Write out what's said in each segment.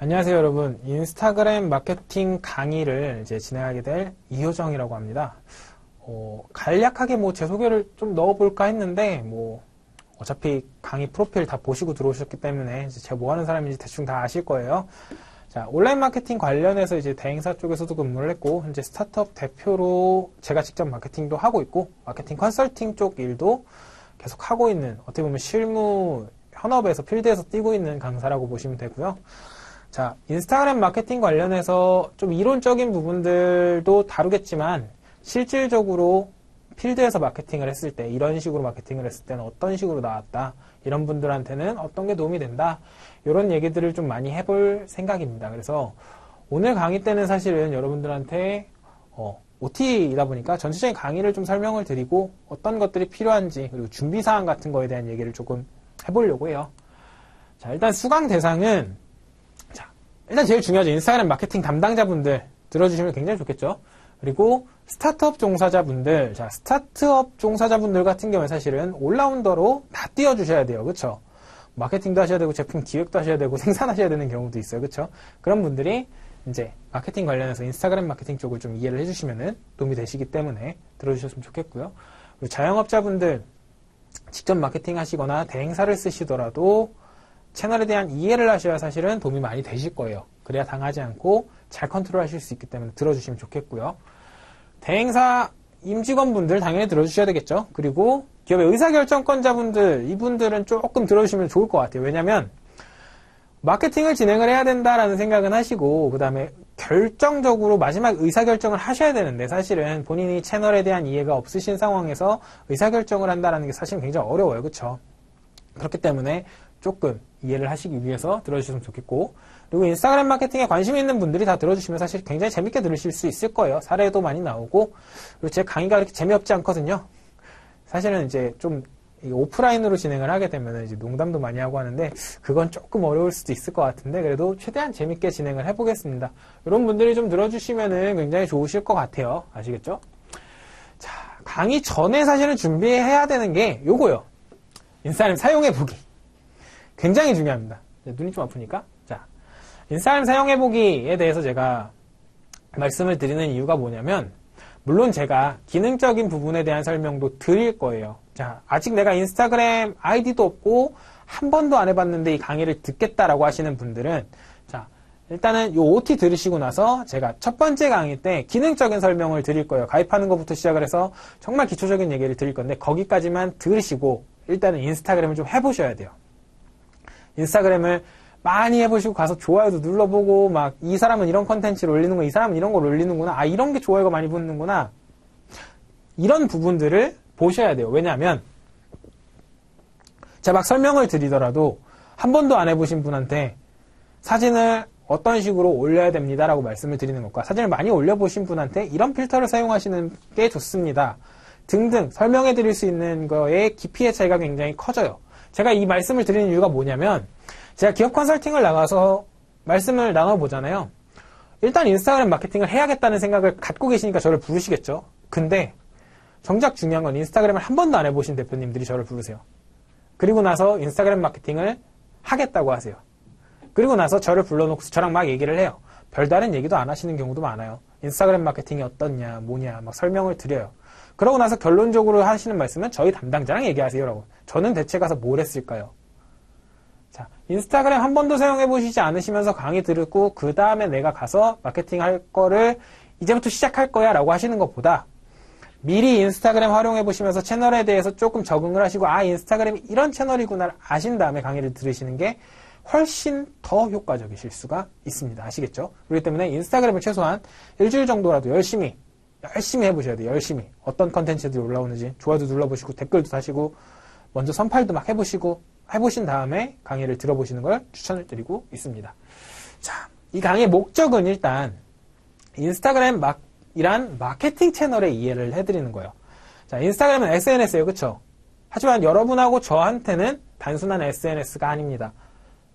안녕하세요, 여러분. 인스타그램 마케팅 강의를 이제 진행하게 될 이효정이라고 합니다. 간략하게 제 소개를 좀 넣어볼까 했는데, 어차피 강의 프로필 다 보시고 들어오셨기 때문에 이제 제가 뭐 하는 사람인지 대충 다 아실 거예요. 자, 온라인 마케팅 관련해서 이제 대행사 쪽에서도 근무를 했고, 현재 스타트업 대표로 제가 직접 마케팅도 하고 있고, 마케팅 컨설팅 쪽 일도 계속 하고 있는, 어떻게 보면 실무 현업에서 필드에서 뛰고 있는 강사라고 보시면 되고요. 자, 인스타그램 마케팅 관련해서 좀 이론적인 부분들도 다루겠지만 실질적으로 필드에서 마케팅을 했을 때 이런 식으로 마케팅을 했을 때는 어떤 식으로 나왔다, 이런 분들한테는 어떤 게 도움이 된다, 이런 얘기들을 좀 많이 해볼 생각입니다. 그래서 오늘 강의 때는 사실은 여러분들한테 OT이다 보니까 전체적인 강의를 좀 설명을 드리고 어떤 것들이 필요한지, 그리고 준비사항 같은 거에 대한 얘기를 조금 해보려고 해요. 자, 일단 수강 대상은, 일단 제일 중요하죠. 인스타그램 마케팅 담당자분들 들어주시면 굉장히 좋겠죠. 그리고 스타트업 종사자분들, 자, 스타트업 종사자분들 같은 경우에 사실은 올라운더로 다 띄워주셔야 돼요. 그쵸? 마케팅도 하셔야 되고, 제품 기획도 하셔야 되고, 생산하셔야 되는 경우도 있어요. 그쵸? 그런 분들이 이제 마케팅 관련해서 인스타그램 마케팅 쪽을 좀 이해를 해주시면은 도움이 되시기 때문에 들어주셨으면 좋겠고요. 그리고 자영업자분들, 직접 마케팅 하시거나 대행사를 쓰시더라도 채널에 대한 이해를 하셔야 사실은 도움이 많이 되실 거예요. 그래야 당하지 않고 잘 컨트롤 하실 수 있기 때문에 들어주시면 좋겠고요. 대행사 임직원분들 당연히 들어주셔야 되겠죠. 그리고 기업의 의사결정권자분들, 이분들은 조금 들어주시면 좋을 것 같아요. 왜냐면 마케팅을 진행을 해야 된다라는 생각은 하시고, 그 다음에 결정적으로 마지막 의사결정을 하셔야 되는데, 사실은 본인이 채널에 대한 이해가 없으신 상황에서 의사결정을 한다는 게 사실은 굉장히 어려워요. 그렇죠? 그렇기 때문에 조금 이해를 하시기 위해서 들어주시면 좋겠고, 그리고 인스타그램 마케팅에 관심 있는 분들이 다 들어주시면 사실 굉장히 재밌게 들으실 수 있을 거예요. 사례도 많이 나오고, 그리고 제 강의가 그렇게 재미없지 않거든요. 사실은 이제 좀 오프라인으로 진행을 하게 되면 이제 농담도 많이 하고 하는데, 그건 조금 어려울 수도 있을 것 같은데, 그래도 최대한 재밌게 진행을 해보겠습니다. 이런 분들이 좀 들어주시면은 굉장히 좋으실 것 같아요. 아시겠죠? 자, 강의 전에 사실은 준비해야 되는 게 요거요. 인스타그램 사용해보기. 굉장히 중요합니다. 눈이 좀 아프니까. 자, 인스타그램 사용해보기에 대해서 제가 말씀을 드리는 이유가 뭐냐면, 물론 제가 기능적인 부분에 대한 설명도 드릴 거예요. 자, 아직 내가 인스타그램 아이디도 없고 한 번도 안 해봤는데 이 강의를 듣겠다라고 하시는 분들은, 자, 일단은 요 OT 들으시고 나서 제가 첫 번째 강의 때 기능적인 설명을 드릴 거예요. 가입하는 것부터 시작을 해서 정말 기초적인 얘기를 드릴 건데, 거기까지만 들으시고 일단은 인스타그램을 좀 해보셔야 돼요. 인스타그램을 많이 해보시고 가서 좋아요도 눌러보고, 막 이 사람은 이런 컨텐츠를 올리는구나, 이 사람은 이런 걸 올리는구나, 아, 이런 게 좋아요가 많이 붙는구나, 이런 부분들을 보셔야 돼요. 왜냐하면 제가 막 설명을 드리더라도 한 번도 안 해보신 분한테 사진을 어떤 식으로 올려야 됩니다 라고 말씀을 드리는 것과, 사진을 많이 올려보신 분한테 이런 필터를 사용하시는 게 좋습니다 등등 설명해 드릴 수 있는 거에 깊이의 차이가 굉장히 커져요. 제가 이 말씀을 드리는 이유가 뭐냐면, 제가 기업 컨설팅을 나가서 말씀을 나눠보잖아요. 일단 인스타그램 마케팅을 해야겠다는 생각을 갖고 계시니까 저를 부르시겠죠. 근데 정작 중요한 건 인스타그램을 한 번도 안 해보신 대표님들이 저를 부르세요. 그리고 나서 인스타그램 마케팅을 하겠다고 하세요. 그리고 나서 저를 불러놓고 저랑 막 얘기를 해요. 별다른 얘기도 안 하시는 경우도 많아요. 인스타그램 마케팅이 어떻냐, 뭐냐, 막 설명을 드려요. 그러고 나서 결론적으로 하시는 말씀은 저희 담당자랑 얘기하세요 라고. 저는 대체 가서 뭘 했을까요? 자, 인스타그램 한 번도 사용해보시지 않으시면서 강의 들었고 그 다음에 내가 가서 마케팅 할 거를 이제부터 시작할 거야 라고 하시는 것보다, 미리 인스타그램 활용해보시면서 채널에 대해서 조금 적응을 하시고, 아, 인스타그램이 이런 채널이구나 아신 다음에 강의를 들으시는 게 훨씬 더 효과적이실 수가 있습니다. 아시겠죠? 그렇기 때문에 인스타그램을 최소한 일주일 정도라도 열심히 해보셔야 돼요. 열심히. 어떤 컨텐츠들이 올라오는지 좋아요도 눌러보시고 댓글도 다시고 먼저 선팔도 막 해보신 다음에 강의를 들어보시는 걸 추천을 드리고 있습니다. 자, 이 강의의 목적은 일단 인스타그램이란 마케팅 채널의 이해를 해드리는 거예요. 자, 인스타그램은 SNS예요. 그쵸? 하지만 여러분하고 저한테는 단순한 SNS가 아닙니다.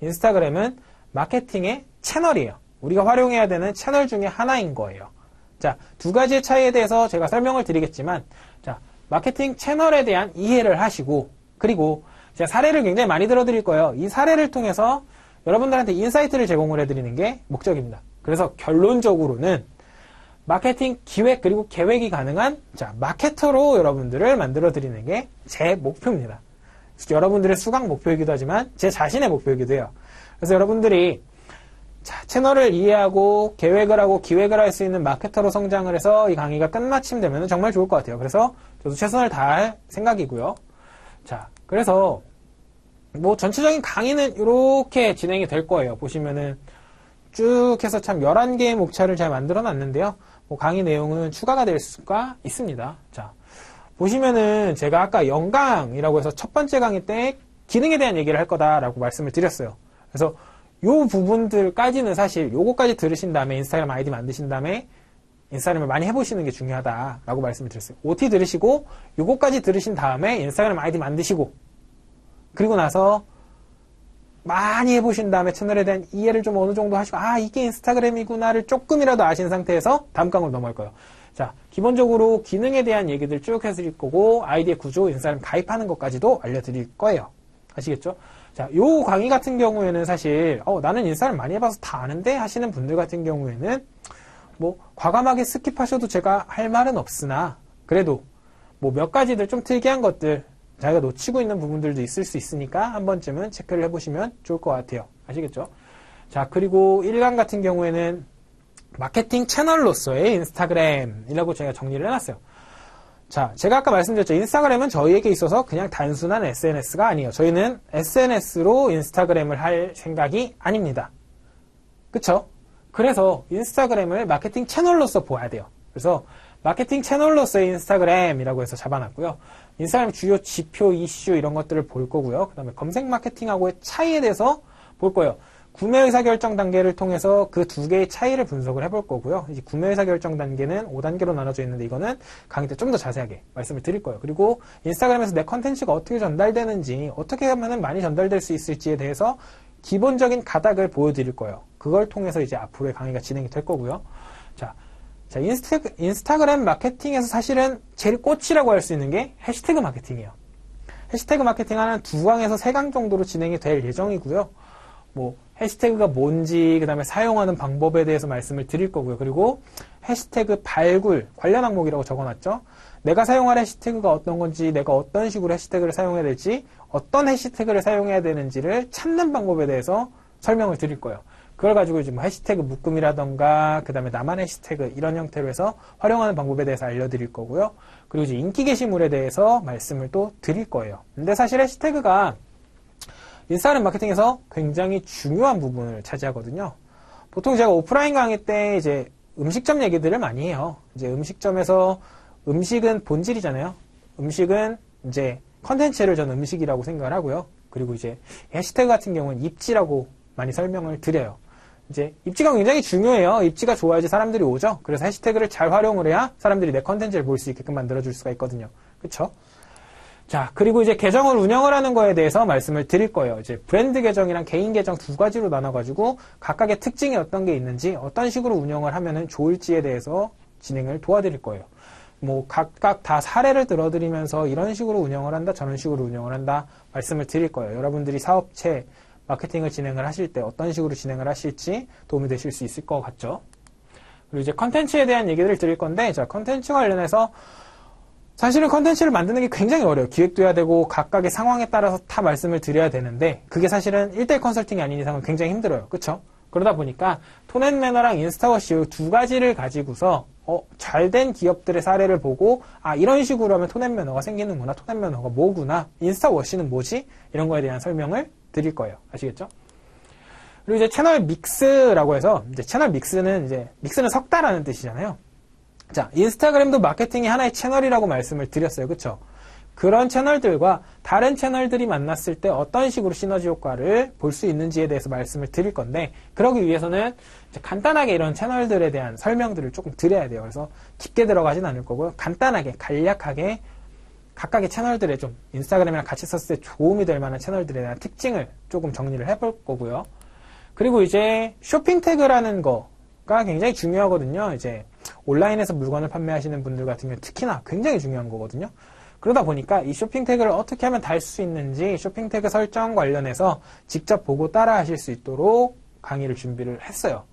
인스타그램은 마케팅의 채널이에요. 우리가 활용해야 되는 채널 중에 하나인 거예요. 자, 두 가지의 차이에 대해서 제가 설명을 드리겠지만, 자, 마케팅 채널에 대한 이해를 하시고, 그리고 제가 사례를 굉장히 많이 들어드릴 거예요. 이 사례를 통해서 여러분들한테 인사이트를 제공을 해드리는 게 목적입니다. 그래서 결론적으로는 마케팅 기획 그리고 계획이 가능한 마케터로 여러분들을 만들어 드리는 게 제 목표입니다. 여러분들의 수강 목표이기도 하지만 제 자신의 목표이기도 해요. 그래서 여러분들이 채널을 이해하고 계획을 하고 기획을 할 수 있는 마케터로 성장을 해서 이 강의가 끝마침되면 정말 좋을 것 같아요. 그래서 저도 최선을 다할 생각이고요. 그래서 뭐 전체적인 강의는 이렇게 진행이 될 거예요. 보시면은 쭉 해서 참 11개의 목차를 잘 만들어 놨는데요. 뭐 강의 내용은 추가가 될 수가 있습니다. 보시면은 제가 아까 영강이라고 해서 첫 번째 강의 때 기능에 대한 얘기를 할 거다라고 말씀을 드렸어요. 그래서 요 부분들까지는 사실 요거까지 들으신 다음에 인스타그램 아이디 만드신 다음에 인스타그램을 많이 해보시는 게 중요하다라고 말씀을 드렸어요. OT 들으시고 요거까지 들으신 다음에 인스타그램 아이디 만드시고 그리고 나서 많이 해보신 다음에 채널에 대한 이해를 좀 어느 정도 하시고 이게 인스타그램이구나를 조금이라도 아신 상태에서 다음 강으로 넘어갈 거예요. 기본적으로 기능에 대한 얘기들 쭉 해드릴 거고 아이디의 구조, 인스타그램 가입하는 것까지도 알려드릴 거예요. 아시겠죠? 요 강의 같은 경우에는 사실 나는 인스타그램 많이 해봐서 다 아는데 하시는 분들 같은 경우에는 뭐 과감하게 스킵하셔도 제가 할 말은 없으나 그래도 뭐 몇 가지들 좀 특이한 것들 자기가 놓치고 있는 부분들도 있을 수 있으니까 한 번쯤은 체크를 해보시면 좋을 것 같아요. 아시겠죠? 그리고 1강 같은 경우에는 마케팅 채널로서의 인스타그램이라고 제가 정리를 해놨어요. 제가 아까 말씀드렸죠. 인스타그램은 저희에게 있어서 그냥 단순한 SNS가 아니에요. 저희는 SNS로 인스타그램을 할 생각이 아닙니다. 그쵸? 그래서 인스타그램을 마케팅 채널로서 보아야 돼요. 그래서 마케팅 채널로서의 인스타그램이라고 해서 잡아놨고요. 인스타그램 주요 지표, 이슈 이런 것들을 볼 거고요. 그 다음에 검색 마케팅하고의 차이에 대해서 볼 거예요. 구매 의사결정 단계를 통해서 그 두 개의 차이를 분석을 해볼 거고요. 이제 구매 의사결정 단계는 5단계로 나눠져 있는데 이거는 강의 때 좀 더 자세하게 말씀을 드릴 거예요. 그리고 인스타그램에서 내 컨텐츠가 어떻게 전달되는지 어떻게 하면 많이 전달될 수 있을지에 대해서 기본적인 가닥을 보여드릴 거예요. 그걸 통해서 이제 앞으로의 강의가 진행이 될 거고요. 인스타그램 마케팅에서 사실은 제일 꽃이라고 할 수 있는 게 해시태그 마케팅이에요. 해시태그 마케팅 하는 2강에서 3강 정도로 진행이 될 예정이고요. 뭐 해시태그가 뭔지 그 다음에 사용하는 방법에 대해서 말씀을 드릴 거고요. 그리고 해시태그 발굴 관련 항목이라고 적어놨죠. 내가 사용할 해시태그가 어떤 건지 내가 어떤 식으로 해시태그를 사용해야 될지 어떤 해시태그를 사용해야 되는지를 찾는 방법에 대해서 설명을 드릴 거예요. 그걸 가지고 이제 뭐 해시태그 묶음이라던가 그 다음에 나만 해시태그 이런 형태로 해서 활용하는 방법에 대해서 알려드릴 거고요. 그리고 이제 인기 게시물에 대해서 말씀을 또 드릴 거예요. 근데 사실 해시태그가 인스타그램 마케팅에서 굉장히 중요한 부분을 차지하거든요. 보통 제가 오프라인 강의 때 이제 음식점 얘기들을 많이 해요. 이제 음식점에서 음식은 본질이잖아요. 음식은 이제 컨텐츠를 저는 음식이라고 생각을 하고요. 그리고 이제 해시태그 같은 경우는 입지라고 많이 설명을 드려요. 이제 입지가 굉장히 중요해요. 입지가 좋아야지 사람들이 오죠. 그래서 해시태그를 잘 활용을 해야 사람들이 내 컨텐츠를 볼 수 있게끔 만들어줄 수가 있거든요. 그쵸? 그리고 이제 계정을 운영을 하는 거에 대해서 말씀을 드릴 거예요. 이제 브랜드 계정이랑 개인 계정 두 가지로 나눠가지고 각각의 특징이 어떤 게 있는지 어떤 식으로 운영을 하면은 좋을지에 대해서 진행을 도와드릴 거예요. 뭐 각각 다 사례를 들어드리면서 이런 식으로 운영을 한다, 저런 식으로 운영을 한다 말씀을 드릴 거예요. 여러분들이 사업체 마케팅을 진행을 하실 때 어떤 식으로 진행을 하실지 도움이 되실 수 있을 것 같죠. 그리고 이제 컨텐츠에 대한 얘기를 드릴 건데, 컨텐츠 관련해서 사실은 컨텐츠를 만드는 게 굉장히 어려워요. 기획도 해야 되고 각각의 상황에 따라서 다 말씀을 드려야 되는데 그게 사실은 1대1 컨설팅이 아닌 이상은 굉장히 힘들어요. 그쵸? 그러다 보니까 톤앤매너랑 인스타워시 두 가지를 가지고서 잘된 기업들의 사례를 보고 이런 식으로 하면 톤앤매너가 생기는구나, 톤앤매너가 뭐구나, 인스타워시는 뭐지? 이런 거에 대한 설명을 드릴 거예요. 아시겠죠? 그리고 이제 채널 믹스라고 해서 이제 채널 믹스는 섞다라는 뜻이잖아요. 인스타그램도 마케팅이 하나의 채널이라고 말씀을 드렸어요. 그쵸? 그런 채널들과 다른 채널들이 만났을 때 어떤 식으로 시너지 효과를 볼 수 있는지에 대해서 말씀을 드릴 건데, 그러기 위해서는 간단하게 이런 채널들에 대한 설명들을 조금 드려야 돼요. 그래서 깊게 들어가진 않을 거고요. 간단하게, 간략하게 각각의 채널들에 좀 인스타그램이랑 같이 썼을 때 도움이 될 만한 채널들에 대한 특징을 조금 정리를 해볼 거고요. 그리고 이제 쇼핑 태그라는 거가 굉장히 중요하거든요. 이제 온라인에서 물건을 판매하시는 분들 같은 경우는 특히나 굉장히 중요한 거거든요. 그러다 보니까 이 쇼핑 태그를 어떻게 하면 달 수 있는지 쇼핑 태그 설정 관련해서 직접 보고 따라 하실 수 있도록 강의를 준비를 했어요.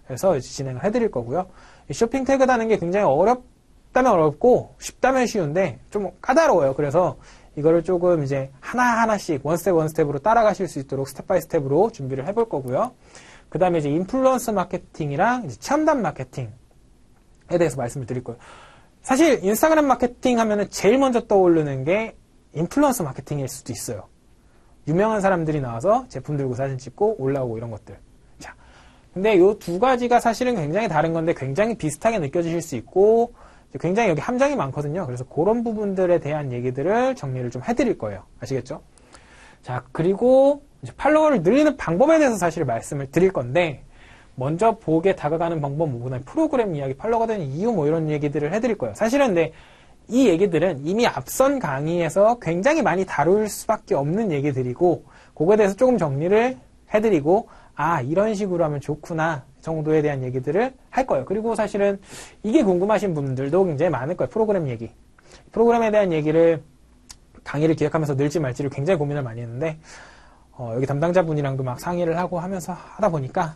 그래서 이제 진행을 해드릴 거고요. 이 쇼핑 태그 다는 게 굉장히 어렵다면 어렵고 쉽다면 쉬운데 좀 까다로워요. 그래서 이거를 조금 이제 하나하나씩 원스텝으로 따라가실 수 있도록 스텝 바이 스텝으로 준비를 해볼 거고요. 그 다음에 이제 인플루언서 마케팅이랑 이제 체험단 마케팅에 대해서 말씀을 드릴 거예요. 사실 인스타그램 마케팅 하면은 제일 먼저 떠오르는 게 인플루언서 마케팅일 수도 있어요. 유명한 사람들이 나와서 제품 들고 사진 찍고 올라오고 이런 것들. 자, 근데 이 두 가지가 사실은 굉장히 다른 건데 굉장히 비슷하게 느껴지실 수 있고 굉장히 여기 함정이 많거든요. 그래서 그런 부분들에 대한 얘기들을 정리를 좀 해드릴 거예요. 아시겠죠? 자, 그리고 이제 팔로워를 늘리는 방법에 대해서 사실 말씀을 드릴 건데 먼저 보게 다가가는 방법, 그다음에 프로그램 이야기, 팔로워가 되는 이유 뭐 이런 얘기들을 해드릴 거예요. 사실은 근데 이 얘기들은 이미 앞선 강의에서 굉장히 많이 다룰 수밖에 없는 얘기들이고 그거에 대해서 조금 정리를 해드리고 아 이런 식으로 하면 좋구나 정도에 대한 얘기들을 할 거예요. 그리고 사실은 이게 궁금하신 분들도 굉장히 많을 거예요. 프로그램 얘기. 프로그램에 대한 얘기를 강의를 기획하면서 늘지 말지를 굉장히 고민을 많이 했는데 여기 담당자분이랑도 막 상의를 하고 하면서 하다 보니까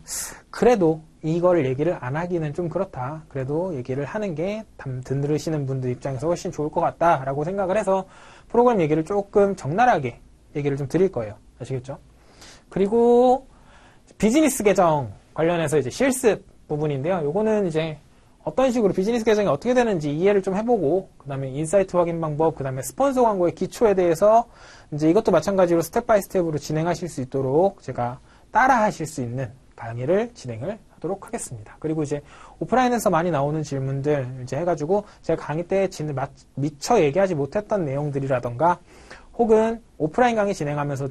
그래도 이걸 얘기를 안 하기는 좀 그렇다. 그래도 얘기를 하는 게 들으시는 분들 입장에서 훨씬 좋을 것 같다라고 생각을 해서 프로그램 얘기를 조금 적나라하게 얘기를 좀 드릴 거예요. 아시겠죠? 그리고 비즈니스 계정 관련해서 이제 실습 부분인데요. 요거는 이제 어떤 식으로 비즈니스 계정이 어떻게 되는지 이해를 좀 해보고 그 다음에 인사이트 확인 방법, 그 다음에 스폰서 광고의 기초에 대해서 이제 이것도 마찬가지로 스텝 바이 스텝으로 진행하실 수 있도록 제가 따라 하실 수 있는 강의를 진행을 하도록 하겠습니다. 그리고 이제 오프라인에서 많이 나오는 질문들 이제 해가지고 제가 강의 때 미처 얘기하지 못했던 내용들이라던가 혹은 오프라인 강의 진행하면서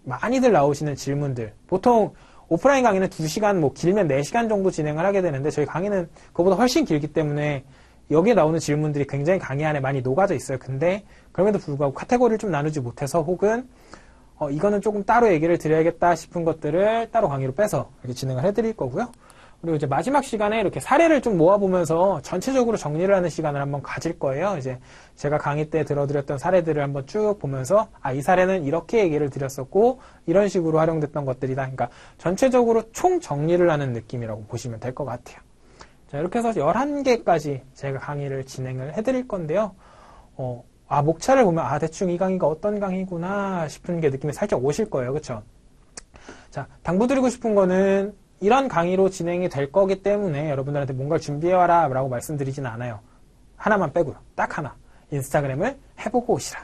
많이들 나오시는 질문들 보통 오프라인 강의는 2시간, 뭐 길면 4시간 정도 진행을 하게 되는데 저희 강의는 그거보다 훨씬 길기 때문에 여기에 나오는 질문들이 굉장히 강의 안에 많이 녹아져 있어요. 근데 그럼에도 불구하고 카테고리를 좀 나누지 못해서 혹은 이거는 조금 따로 얘기를 드려야겠다 싶은 것들을 따로 강의로 빼서 이렇게 진행을 해드릴 거고요. 그리고 이제 마지막 시간에 이렇게 사례를 좀 모아보면서 전체적으로 정리를 하는 시간을 한번 가질 거예요. 이제 제가 강의 때 들어드렸던 사례들을 한번 쭉 보면서 이 사례는 이렇게 얘기를 드렸었고 이런 식으로 활용됐던 것들이다. 그러니까 전체적으로 총 정리를 하는 느낌이라고 보시면 될 것 같아요. 자, 이렇게 해서 11개까지 제가 강의를 진행을 해드릴 건데요. 목차를 보면 대충 이 강의가 어떤 강의구나 싶은 게 느낌이 살짝 오실 거예요. 그쵸? 자, 당부드리고 싶은 거는 이런 강의로 진행이 될 거기 때문에 여러분들한테 뭔가를 준비해와라 라고 말씀드리진 않아요. 하나만 빼고요. 딱 하나. 인스타그램을 해보고 오시라.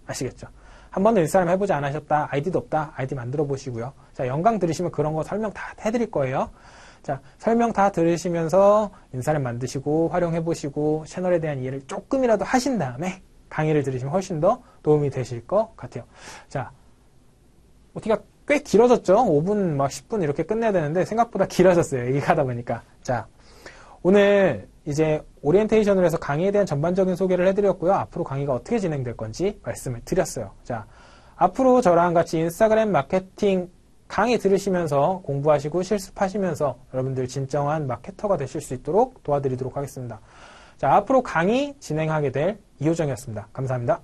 아시겠죠? 한 번도 인스타그램 해보지 않으셨다. 아이디도 없다. 아이디 만들어 보시고요. 자, 영강 들으시면 그런 거 설명 다 해드릴 거예요. 자, 설명 다 들으시면서 인스타그램 만드시고 활용해 보시고 채널에 대한 이해를 조금이라도 하신 다음에 강의를 들으시면 훨씬 더 도움이 되실 것 같아요. 자, 어떻게 꽤 길어졌죠? 5분, 막 10분 이렇게 끝내야 되는데 생각보다 길어졌어요. 얘기하다 보니까. 자, 오늘 이제 오리엔테이션을 해서 강의에 대한 전반적인 소개를 해드렸고요. 앞으로 강의가 어떻게 진행될 건지 말씀을 드렸어요. 자, 앞으로 저랑 같이 인스타그램 마케팅 강의 들으시면서 공부하시고 실습하시면서 여러분들 진정한 마케터가 되실 수 있도록 도와드리도록 하겠습니다. 자, 앞으로 강의 진행하게 될 이효정이었습니다. 감사합니다.